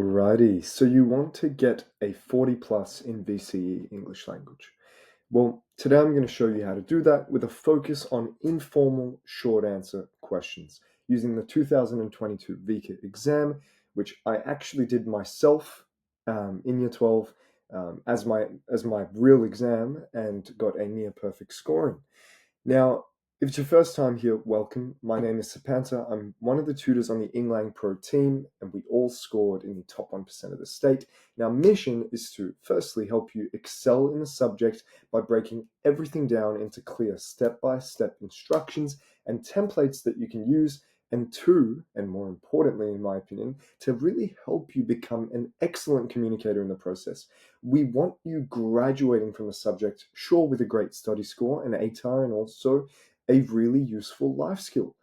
Alrighty, so you want to get a 40 plus in VCE English Language. Well, today I'm going to show you how to do that with a focus on informal short answer questions using the 2022 VCAA exam, which I actually did myself in year 12 as my real exam and got a near perfect scoring. Now, if it's your first time here, welcome. My name is Sepanta. I'm one of the tutors on the Eng Lang Pro team, and we all scored in the top 1% of the state. And our mission is to firstly help you excel in the subject by breaking everything down into clear step-by-step instructions and templates that you can use, and two, and more importantly, in my opinion, to really help you become an excellent communicator in the process. We want you graduating from the subject, sure, with a great study score, an ATAR, and also a really useful life skill.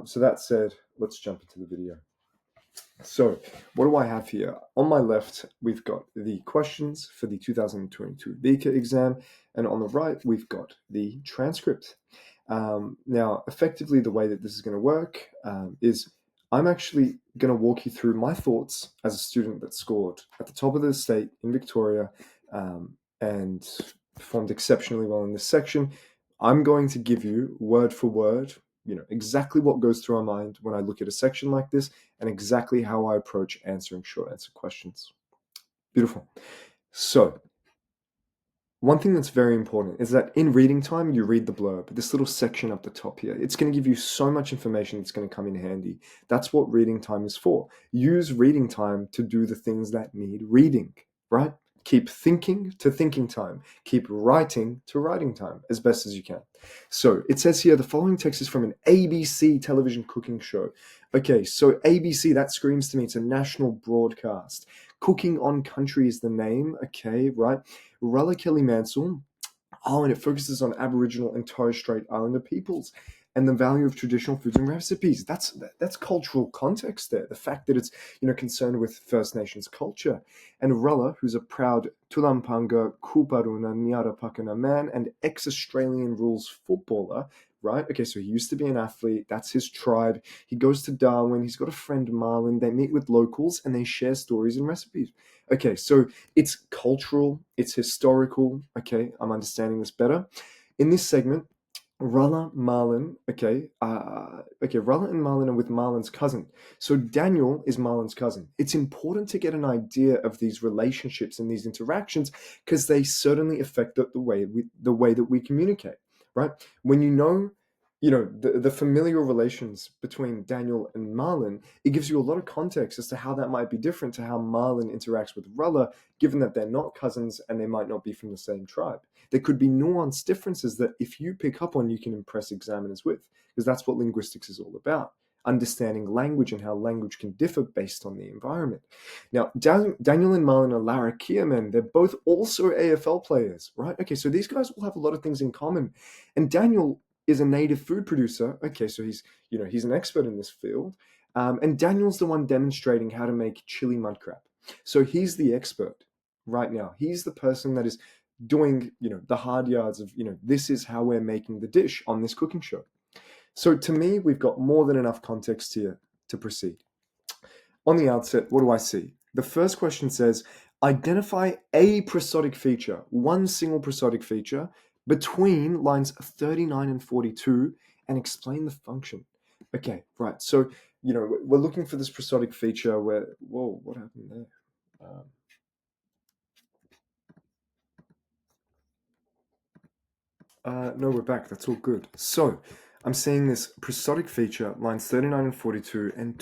So that said, let's jump into the video. So what do I have here? On my left, we've got the questions for the 2022 VCAA exam, and on the right, we've got the transcript. Now, effectively, the way that this is going to work is I'm actually going to walk you through my thoughts as a student that scored at the top of the state in Victoria and performed exceptionally well in this section. I'm going to give you word for word, exactly what goes through our mind when I look at a section like this and exactly how I approach answering short answer questions. Beautiful. So one thing that's very important is that in reading time, you read the blurb, this little section up the top here. It's going to give you so much information that's going to come in handy. That's what reading time is for. Use reading time to do the things that need reading, right? Keep thinking to thinking time. Keep writing to writing time as best as you can. So it says here, the following text is from an ABC television cooking show. Okay, so ABC, that screams to me, it's a national broadcast. Cooking on Country is the name, okay, right? Rella Kelly Mansell. Oh, and it focuses on Aboriginal and Torres Strait Islander peoples and the value of traditional foods and recipes. That's cultural context there. The fact that it's concerned with First Nations culture. And Rella, who's a proud Tulampanga Kuparuna Nyarapakana man and ex-Australian rules footballer, right? Okay, so he used to be an athlete. That's his tribe. He goes to Darwin. He's got a friend, Marlon. They meet with locals and they share stories and recipes. Okay, so it's cultural, it's historical. Okay, I'm understanding this better. In this segment, Rella, Marlon, Rella and Marlon are with Marlon's cousin. So Daniel is Marlon's cousin. It's important to get an idea of these relationships and these interactions because they certainly affect the way that we communicate, right? When the familial relations between Daniel and Marlon, it gives you a lot of context as to how that might be different to how Marlon interacts with Rella, given that they're not cousins and they might not be from the same tribe. There could be nuanced differences that if you pick up on, you can impress examiners with, because that's what linguistics is all about. Understanding language and how language can differ based on the environment. Now, Daniel and Marlon are Larrakia men. They're both also AFL players, right? Okay, so these guys will have a lot of things in common. And Daniel is a native food producer. Okay, so he's an expert in this field. And Daniel's the one demonstrating how to make chili mud crab. So he's the expert right now. He's the person that is doing, the hard yards of, this is how we're making the dish on this cooking show. So to me, we've got more than enough context here to proceed. On the outset, what do I see? The first question says, identify a prosodic feature, one single prosodic feature, between lines 39 and 42 and explain the function. Okay, right. So, we're looking for this prosodic feature where, whoa, what happened there? No, we're back. That's all good. So I'm seeing this prosodic feature, lines 39 and 42, and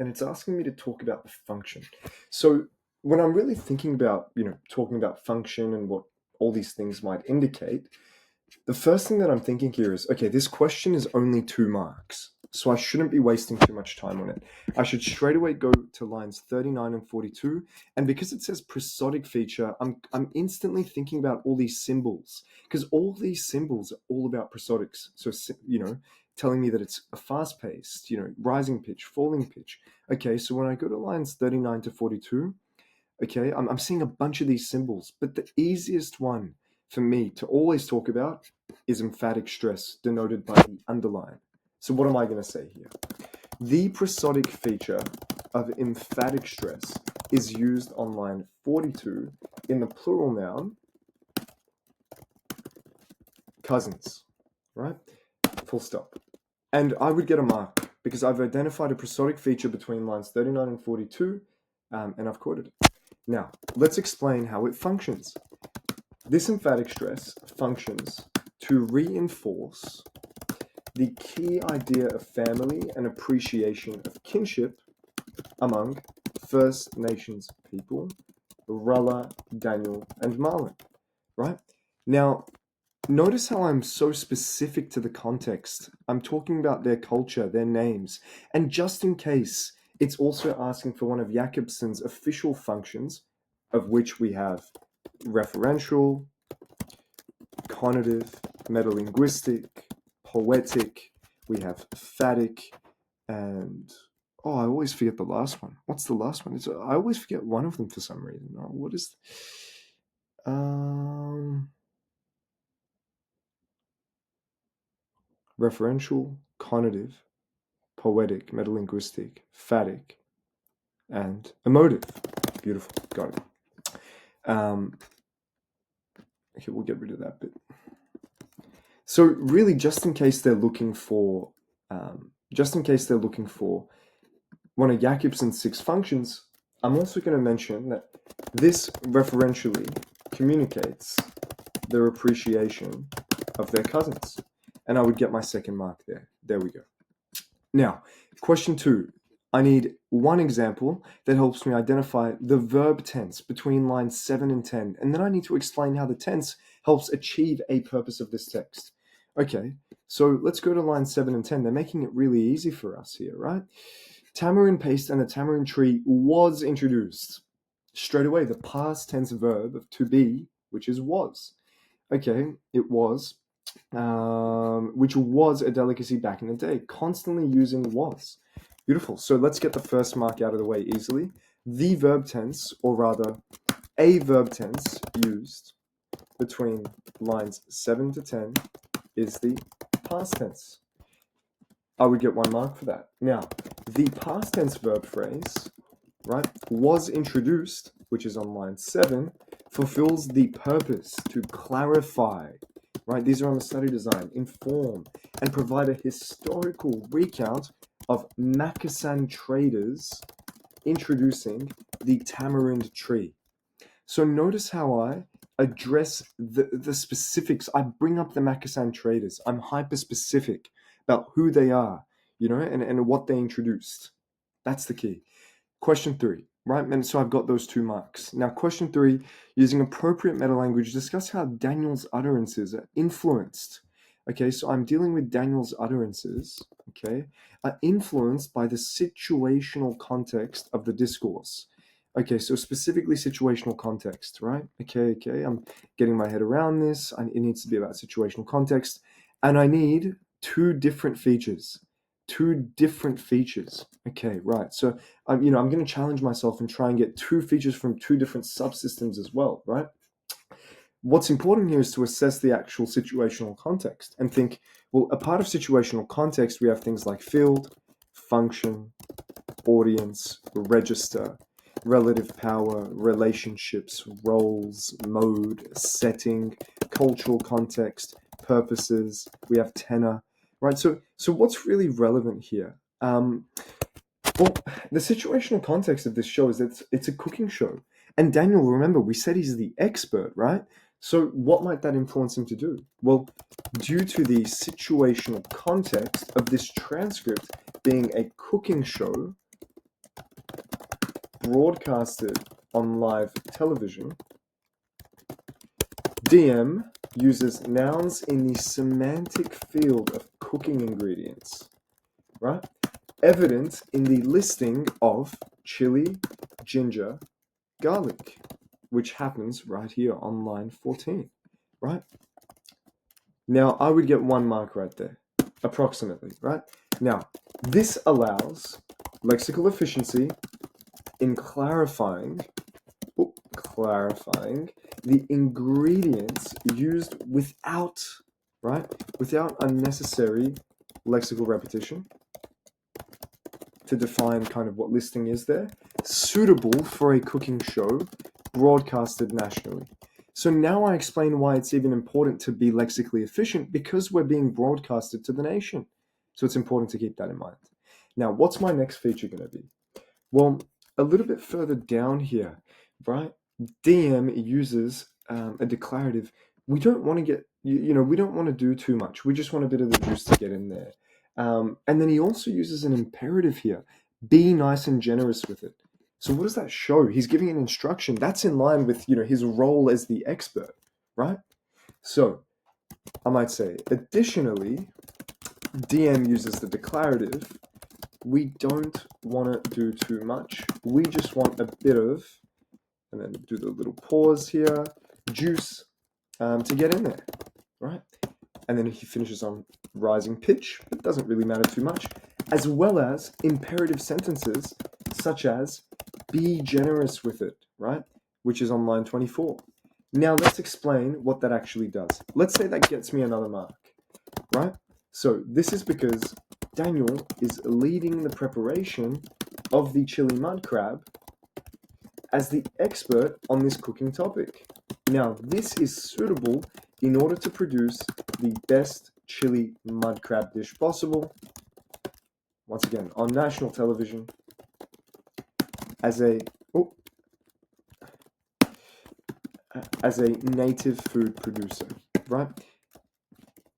it's asking me to talk about the function. So when I'm really thinking about, talking about function and what all these things might indicate, the first thing that I'm thinking here is, okay, this question is only 2 marks, so I shouldn't be wasting too much time on it. I should straight away go to lines 39 and 42, and because it says prosodic feature, I'm instantly thinking about all these symbols, because all these symbols are all about prosodics. So, telling me that it's a fast-paced, rising pitch, falling pitch. Okay, so when I go to lines 39 to 42, okay, I'm seeing a bunch of these symbols, but the easiest one for me to always talk about is emphatic stress, denoted by the underline. So what am I going to say here? The prosodic feature of emphatic stress is used on line 42 in the plural noun cousins, right? Full stop. And I would get a mark because I've identified a prosodic feature between lines 39 and 42, and I've quoted it. Now, let's explain how it functions. This emphatic stress functions to reinforce the key idea of family and appreciation of kinship among First Nations people, Rulla, Daniel, and Marlin, right? Now, notice how I'm so specific to the context. I'm talking about their culture, their names, and just in case, it's also asking for one of Jacobson's official functions, of which we have referential, conative, metalinguistic, poetic, we have phatic, and oh, I always forget the last one. What's the last one? I always forget one of them for some reason. Oh, what is referential, conative, poetic, metalinguistic, phatic, and emotive. Beautiful. Got it. Okay, we'll get rid of that bit. So really, just in case they're looking for one of Jacobson's 6 functions, I'm also going to mention that this referentially communicates their appreciation of their cousins. And I would get my second mark there. There we go. Now, question 2. I need one example that helps me identify the verb tense between lines 7 and 10. And then I need to explain how the tense helps achieve a purpose of this text. Okay, so let's go to lines 7 and 10. They're making it really easy for us here, right? Tamarind paste and the tamarind tree was introduced. Straight away, the past tense verb of to be, which is was. Okay, it was, which was a delicacy back in the day. Constantly using was. Beautiful. So let's get the first mark out of the way easily. The verb tense, or rather, a verb tense used between lines 7 to 10 is the past tense. I would get 1 mark for that. Now, the past tense verb phrase, right, was introduced, which is on line 7, fulfills the purpose to clarify, right? These are on the study design, inform, and provide a historical recount of Macassan traders introducing the tamarind tree. So notice how I address the specifics. I bring up the Macassan traders. I'm hyper-specific about who they are, and what they introduced. That's the key. Question 3, right? And so I've got those 2 marks. Now, question 3, using appropriate meta-language, discuss how Daniel's utterances are influenced. Okay, so I'm dealing with Daniel's utterances, okay, are influenced by the situational context of the discourse. Okay, so specifically situational context, right? Okay, I'm getting my head around this. It needs to be about situational context. And I need 2 different features. 2 different features. Okay, right. So I'm going to challenge myself and try and get 2 features from 2 different subsystems as well, right? What's important here is to assess the actual situational context and think, well, a part of situational context, we have things like field, function, audience, register, relative power, relationships, roles, mode, setting, cultural context, purposes. We have tenor, right? So what's really relevant here? Well, the situational context of this show is that it's a cooking show. And Daniel, remember, we said he's the expert, right? So what might that influence him to do? Well, due to the situational context of this transcript being a cooking show broadcasted on live television, DM uses nouns in the semantic field of cooking ingredients, right? Evident in the listing of chili, ginger, garlic, which happens right here on line 14, right? Now, I would get 1 mark right there, approximately, right? Now, this allows lexical efficiency in clarifying the ingredients used without unnecessary lexical repetition, to define kind of what listing is there. Suitable for a cooking show broadcasted nationally. So now I explain why it's even important to be lexically efficient, because we're being broadcasted to the nation. So it's important to keep that in mind. Now, what's my next feature going to be? Well, a little bit further down here, right? DM uses a declarative. We don't want to get, we don't want to do too much. We just want a bit of the juice to get in there. And then he also uses an imperative here. Be nice and generous with it. So what does that show? He's giving an instruction. That's in line with, his role as the expert, right? So I might say, additionally, DM uses the declarative. We don't want to do too much. We just want a bit of, and then do the little pause here, juice to get in there, right? And then he finishes on rising pitch. It doesn't really matter too much, as well as imperative sentences such as be generous with it, right? Which is on line 24. Now let's explain what that actually does. Let's say that gets me another mark, right? So this is because Daniel is leading the preparation of the chili mud crab as the expert on this cooking topic. Now, this is suitable in order to produce the best chili mud crab dish possible, once again, on national television, as a native food producer, right?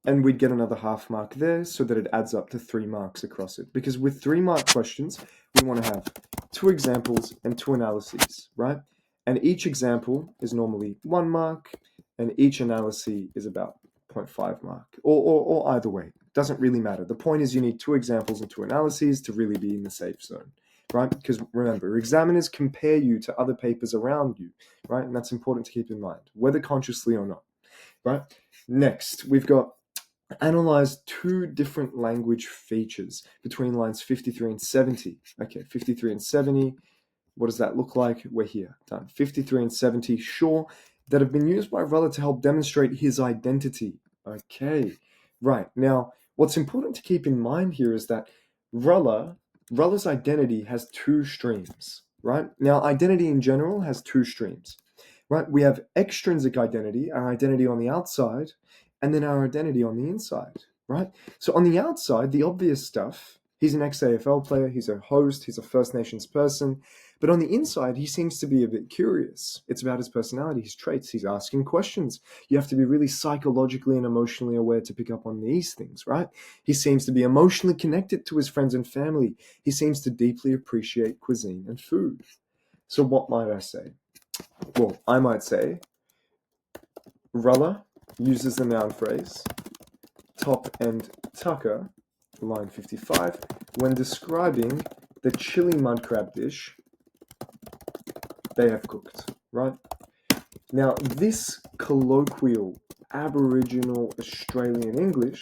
And we'd get another half mark there, so that it adds up to 3 marks across it. Because with 3 mark questions, we want to have 2 examples and 2 analyses, right? And each example is normally 1 mark, and each analysis is about 0.5 mark, or either way. Doesn't really matter. The point is you need 2 examples and 2 analyses to really be in the safe zone, right? Because remember, examiners compare you to other papers around you, right? And that's important to keep in mind, whether consciously or not, right? Next, we've got analyze 2 different language features between lines 53 and 70. Okay, 53 and 70. What does that look like? We're here. Done. 53 and 70, sure, that have been used by Ruller to help demonstrate his identity. Okay, right. Now, what's important to keep in mind here is that Ruller's identity has 2 streams, right? Now, identity in general has 2 streams, right? We have extrinsic identity, our identity on the outside, and then our identity on the inside, right? So on the outside, the obvious stuff, he's an ex-AFL player, he's a host, he's a First Nations person, but on the inside, he seems to be a bit curious. It's about his personality, his traits, he's asking questions. You have to be really psychologically and emotionally aware to pick up on these things, right? He seems to be emotionally connected to his friends and family. He seems to deeply appreciate cuisine and food. So what might I say? Well, I might say, Ruller uses the noun phrase top and tucker, line 55, when describing the chili mud crab dish they have cooked, right? Now, this colloquial Aboriginal Australian English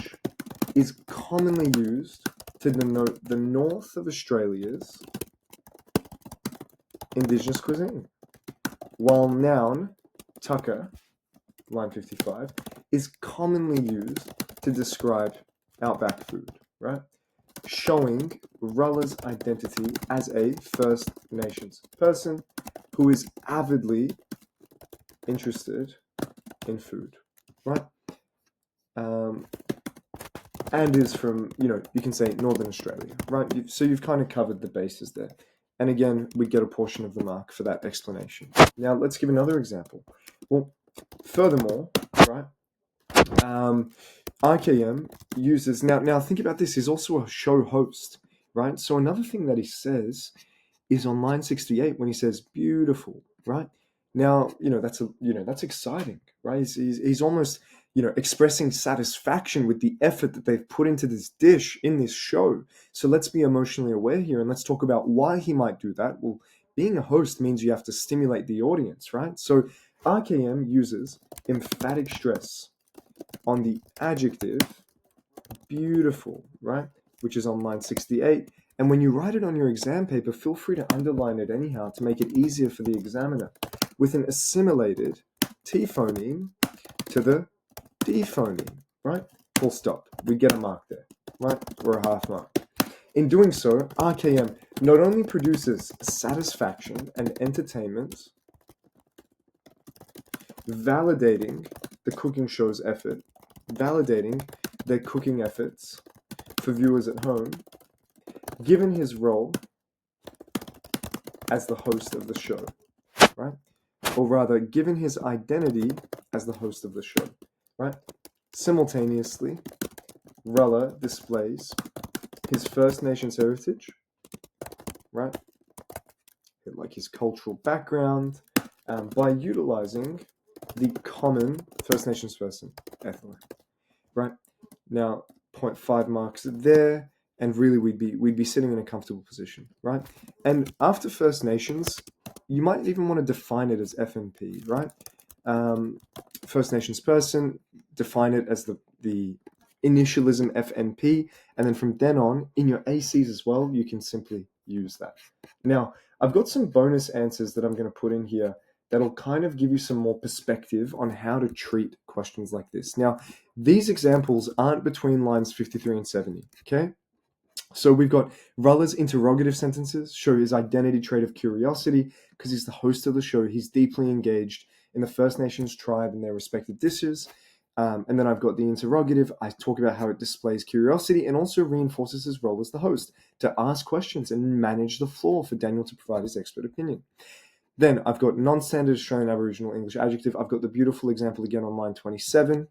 is commonly used to denote the north of Australia's Indigenous cuisine, while noun tucker, line 55, is commonly used to describe outback food, right? Showing Ruller's identity as a First Nations person who is avidly interested in food, right? And is from, you can say Northern Australia, right? So you've kind of covered the bases there. And again, we get a portion of the mark for that explanation. Now, let's give another example. Well, furthermore, right, RKM uses, now think about this, he's also a show host, right? So another thing that he says is on line 68 when he says beautiful, right? Now, that's exciting, right? He's almost, expressing satisfaction with the effort that they've put into this dish in this show. So let's be emotionally aware here and let's talk about why he might do that. Well, being a host means you have to stimulate the audience, right? So RKM uses emphatic stress on the adjective beautiful, right? Which is on line 68. And when you write it on your exam paper, feel free to underline it anyhow to make it easier for the examiner with an assimilated T phoneme to the D phoneme, right? Full stop. We get a mark there, right? Or a half mark. In doing so, RKM not only produces satisfaction and entertainment, validating the cooking show's effort, validating their cooking efforts for viewers at home, given his role as the host of the show, right? Or rather, given his identity as the host of the show, right? Simultaneously, Ruller displays his First Nations heritage, right? Like his cultural background, by utilizing the common First Nations person ethnically, right? Now, 0.5 marks there, and really we'd be sitting in a comfortable position, right? And after First Nations, you might even want to define it as FNP, right? First Nations person, define it as the initialism FNP, and then from then on, in your ACs as well, you can simply use that. Now, I've got some bonus answers that I'm going to put in here that'll kind of give you some more perspective on how to treat questions like this. Now, these examples aren't between lines 53 and 70, okay? So we've got Ruller's interrogative sentences show his identity trait of curiosity because he's the host of the show. He's deeply engaged in the First Nations tribe and their respective dishes. And then I've got the interrogative. I talk about how it displays curiosity and also reinforces his role as the host to ask questions and manage the floor for Daniel to provide his expert opinion. Then I've got non-standard Australian Aboriginal English adjective. I've got the beautiful example again on line 27.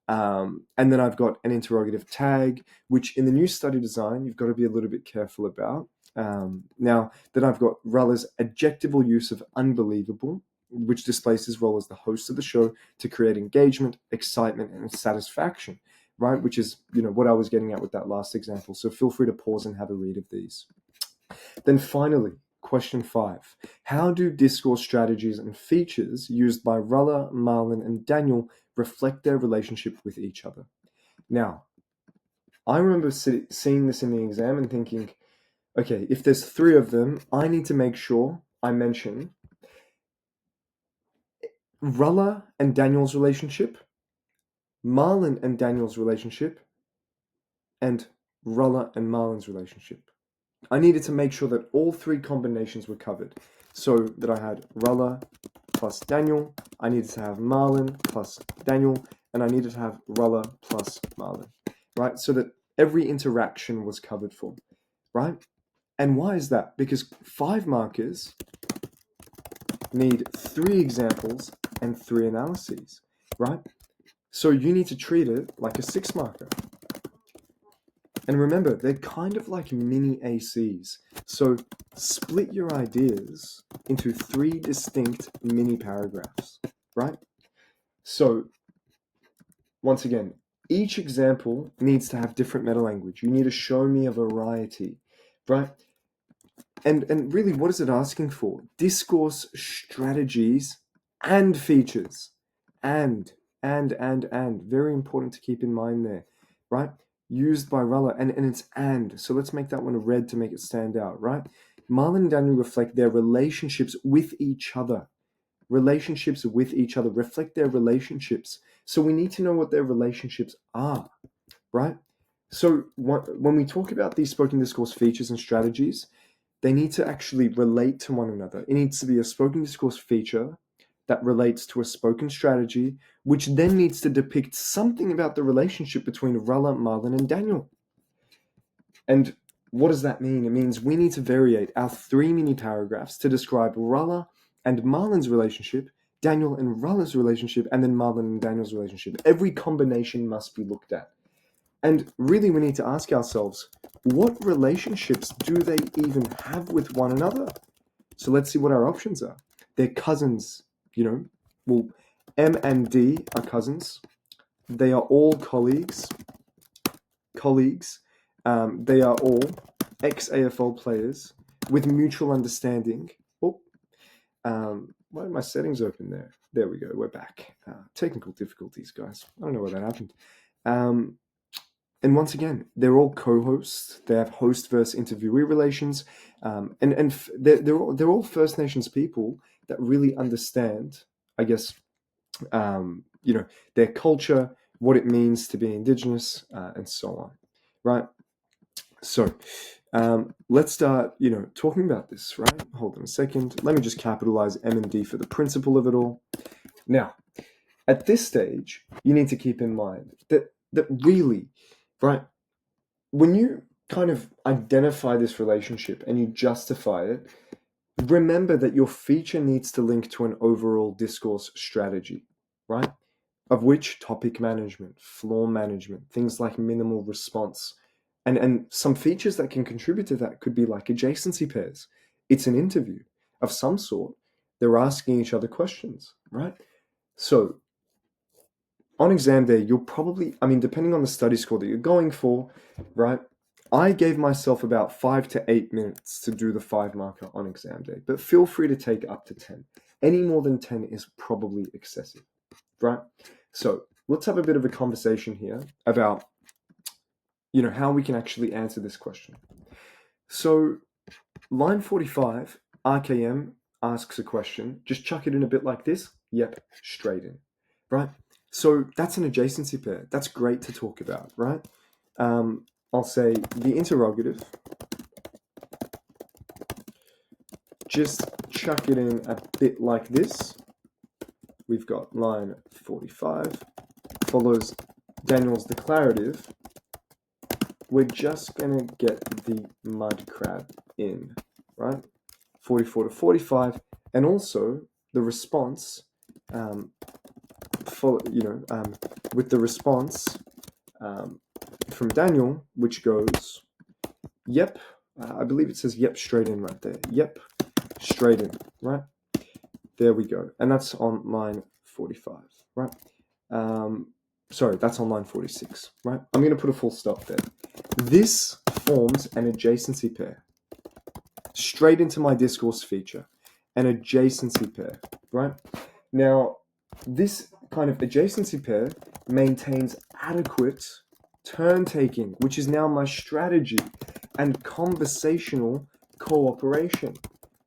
And then I've got an interrogative tag, which in the new study design, you've got to be a little bit careful about. Now, then I've got Ruller's adjectival use of unbelievable, which displays his role as the host of the show to create engagement, excitement, and satisfaction, right? Which is, what I was getting at with that last example. So feel free to pause and have a read of these. Then finally, question 5. How do discourse strategies and features used by Ruller, Marlon, and Daniel reflect their relationship with each other? Now, I remember seeing this in the exam and thinking, okay, if there's 3 of them, I need to make sure I mention Ruller and Daniel's relationship, Marlon and Daniel's relationship, and Ruller and Marlon's relationship. I needed to make sure that all 3 combinations were covered. So that I had Ruller plus Daniel, I needed to have Marlon plus Daniel, and I needed to have Ruller plus Marlon, right? So that every interaction was covered for, right? And why is that? Because 5 markers need 3 examples and 3 analyses, right? So you need to treat it like a 6 marker. And remember, they're kind of like mini ACs. So split your ideas into 3 distinct mini paragraphs, right? So once again, each example needs to have different meta language. You need to show me a variety, right? And really, what is it asking for? Discourse strategies and features. And. Very important to keep in mind there, right? Used by Ruller, and it's and. So let's make that one red to make it stand out, right? Marlon and Daniel reflect their relationships with each other. Relationships with each other reflect their relationships. So we need to know what their relationships are, right? So when we talk about these spoken discourse features and strategies, they need to actually relate to one another. It needs to be a spoken discourse feature that relates to a spoken strategy, which then needs to depict something about the relationship between Ruller, Marlon, and Daniel. And what does that mean? It means we need to variate our 3 mini paragraphs to describe Ruller and Marlon's relationship, Daniel and Ruller's relationship, and then Marlon and Daniel's relationship. Every combination must be looked at. And really, we need to ask ourselves, what relationships do they even have with one another? So let's see what our options are. They're cousins, Well, M and D are cousins. They are all colleagues. They are all ex-AFL players with mutual understanding. Why are my settings open there? There we go. We're back. Technical difficulties, guys. I don't know why that happened. And once again, they're all co-hosts. They have host versus interviewee relations, and they're all First Nations people that really understand, I guess, their culture, what it means to be Indigenous, and so on, right? So Let's start, talking about this, right? Hold on a second. Let me just capitalize M and D for the principle of it all. Now, at this stage, you need to keep in mind that really, right, when you kind of identify this relationship and you justify it, remember that your feature needs to link to an overall discourse strategy, right? Of which topic management, flaw management, things like minimal response, and some features that can contribute to that could be like adjacency pairs. It's an interview of some sort. They're asking each other questions, right? So on exam day, you'll probably, depending on the study score that you're going for, right? I gave myself about 5 to 8 minutes to do the 5 marker on exam day, but feel free to take up to 10. Any more than 10 is probably excessive, right? So let's have a bit of a conversation here about, how we can actually answer this question. So line 45, RKM asks a question. Just chuck it in a bit like this. Yep, straight in, right? So that's an adjacency pair. That's great to talk about, right? I'll say the interrogative. Just chuck it in a bit like this. We've got line 45, follows Daniel's declarative. We're just going to get the mud crab in, right? 44 to 45, and also the response, with the response from Daniel, which goes, yep, I believe it says yep straight in right there. Yep, straight in, right? There we go. And that's on line 45, right? Sorry, that's on line 46, right? I'm going to put a full stop there. This forms an adjacency pair. Straight into my discourse feature, an adjacency pair, right? Now, this kind of adjacency pair maintains adequate turn-taking, which is now my strategy, and conversational cooperation.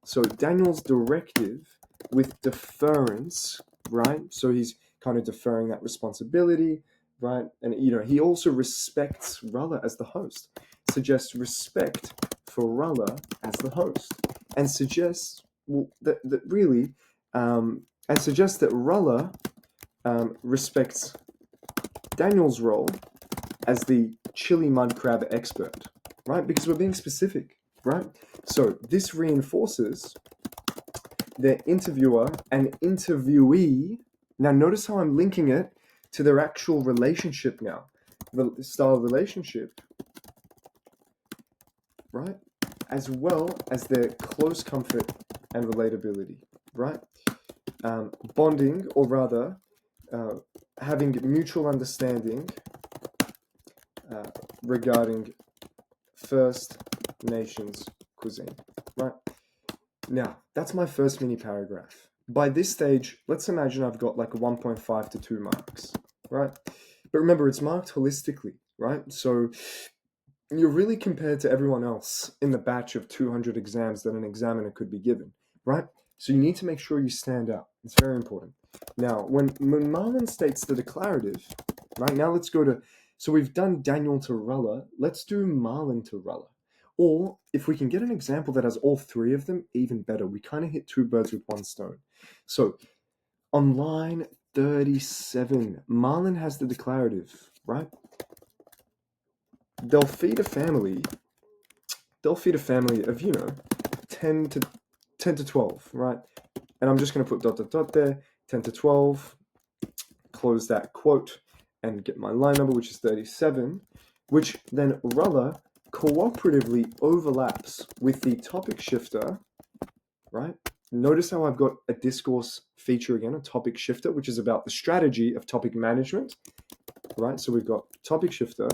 So Daniel's directive with deference, right? So he's kind of deferring that responsibility, right? And, he also respects Ruller as the host, suggests respect for Ruller as the host, and suggests that Ruller respects Daniel's role as the chili mud crab expert, right? Because we're being specific, right? So this reinforces the interviewer and interviewee. Now notice how I'm linking it to their actual relationship now, the style of relationship, right? As well as their close comfort and relatability, right? Bonding, or rather, having mutual understanding regarding First Nations cuisine, right? Now, that's my first mini paragraph. By this stage, let's imagine I've got like 1.5 to 2 marks, right? But remember, it's marked holistically, right? So you're really compared to everyone else in the batch of 200 exams that an examiner could be given, right? So you need to make sure you stand out. It's very important. Now, when Marlon states the declarative, right? Now let's go to, so we've done Daniel to Ruller. Let's do Marlon to Ruller. Or if we can get an example that has all 3 of them, even better. We kind of hit 2 birds with 1 stone. So on line 37, Marlon has the declarative, right? They'll feed a family of 10 to 12, right? And I'm just going to put ... there, 10 to 12, close that quote, and get my line number, which is 37, which then Ruller cooperatively overlaps with the topic shifter, right? Notice how I've got a discourse feature again, a topic shifter, which is about the strategy of topic management, right? So we've got topic shifter,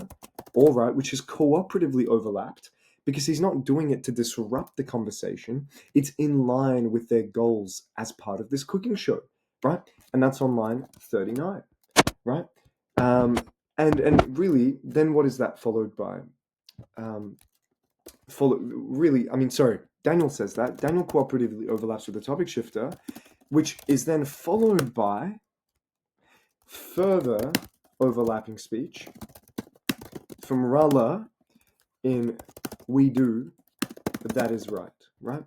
all right, which is cooperatively overlapped because he's not doing it to disrupt the conversation. It's in line with their goals as part of this cooking show, right? And that's on line 39, right? And really, then what is that followed by? Daniel says that. Daniel cooperatively overlaps with the topic shifter, which is then followed by further overlapping speech from Ruller in we do, that is right, right?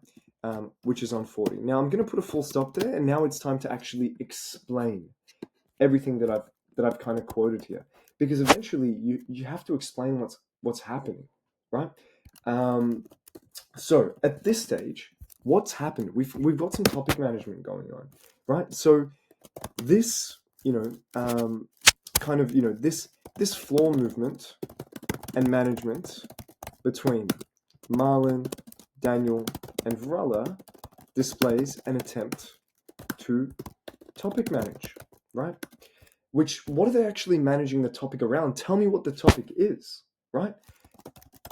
Which is on 40. Now I'm going to put a full stop there, and now it's time to actually explain everything that I've kind of quoted here, because eventually you have to explain what's happening, right? So at this stage, what's happened? We've got some topic management going on, right? So this, kind of, this floor movement and management between Marlon, Daniel, and Vralla displays an attempt to topic manage, right? What are they actually managing the topic around? Tell me what the topic is, right?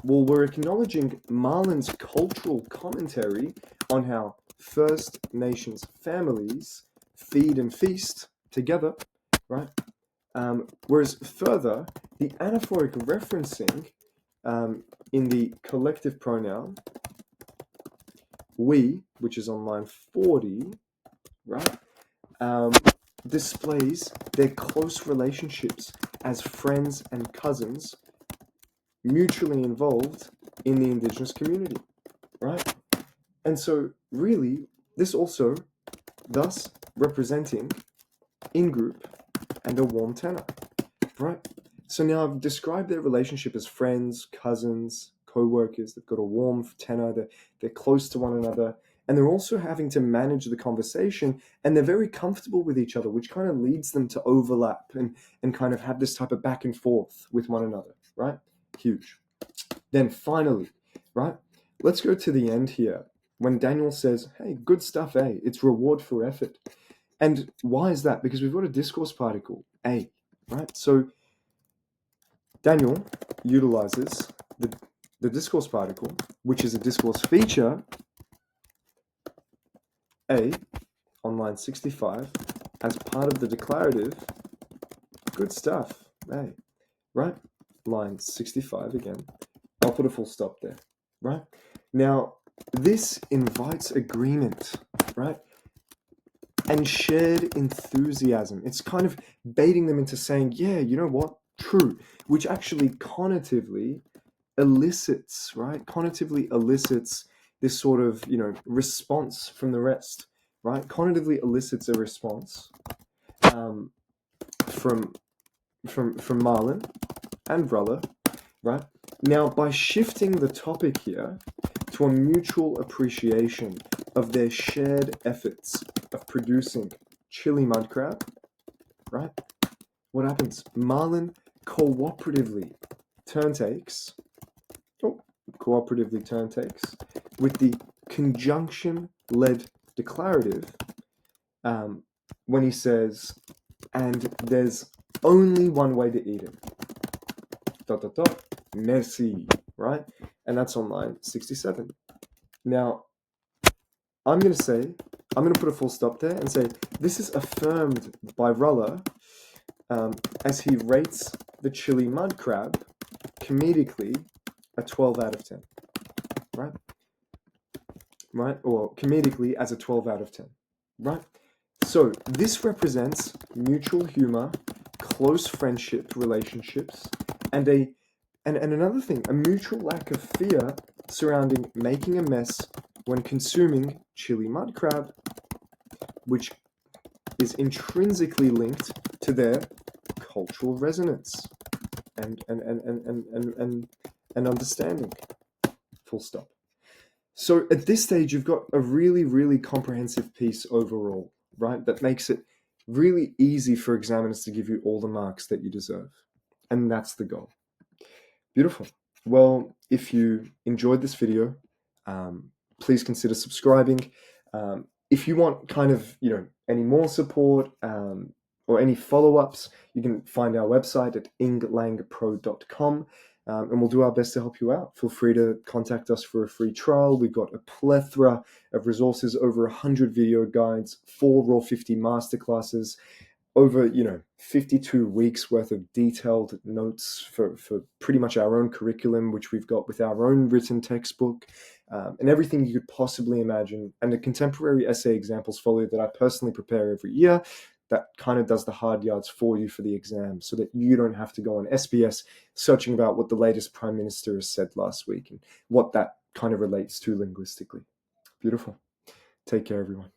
Well, we're acknowledging Marlon's cultural commentary on how First Nations families feed and feast together, right? Whereas further, the anaphoric referencing in the collective pronoun we, which is on line 40, right, displays their close relationships as friends and cousins mutually involved in the Indigenous community, right? And so really, this also thus representing in-group and a warm tenor, right? So now I've described their relationship as friends, cousins, co-workers. They've got a warm tenor, they're close to one another, and they're also having to manage the conversation, and they're very comfortable with each other, which kind of leads them to overlap and kind of have this type of back and forth with one another, right? Huge. Then finally, right, let's go to the end here when Daniel says, hey, good stuff, A. It's reward for effort. And why is that? Because we've got a discourse particle, A, right? So Daniel utilizes the discourse particle, which is a discourse feature, A, on line 65, as part of the declarative, good stuff, A, right? Line 65 again. I'll put a full stop there, right? Now, this invites agreement, right? And shared enthusiasm. It's kind of baiting them into saying, yeah, you know what? True. Which actually connotatively elicits, right? Connotatively elicits this sort of, response from the rest, right? Connotatively elicits a response from Marlon and Vralla, right? Now, by shifting the topic here to a mutual appreciation of their shared efforts of producing chili mud crab, right? What happens? Marlon cooperatively turn takes with the conjunction-led declarative when he says, and there's only one way to eat it. ... Merci, right? And that's on line 67. Now, I'm going to put a full stop there and say, this is affirmed by Vralla as he rates the chili mud crab comedically a 12 out of 10, right? Right? Or comedically as a 12 out of 10, right? So this represents mutual humor, close friendship relationships, and another thing, a mutual lack of fear surrounding making a mess when consuming chili mud crab, which is intrinsically linked to their cultural resonance and understanding. Full stop. So at this stage, you've got a really, really comprehensive piece overall, right? That makes it really easy for examiners to give you all the marks that you deserve. And that's the goal. Beautiful. Well, if you enjoyed this video, please consider subscribing. If you want kind of, any more support or any follow-ups, you can find our website at englangpro.com. And we'll do our best to help you out. Feel free to contact us for a free trial. We've got a plethora of resources, over 100 video guides, 4 Raw 50 masterclasses, over 52 weeks worth of detailed notes for pretty much our own curriculum, which we've got with our own written textbook, and everything you could possibly imagine, and a contemporary essay examples folio that I personally prepare every year. that kind of does the hard yards for you for the exam so that you don't have to go on SBS searching about what the latest Prime Minister has said last week and what that kind of relates to linguistically. Beautiful. Take care, everyone.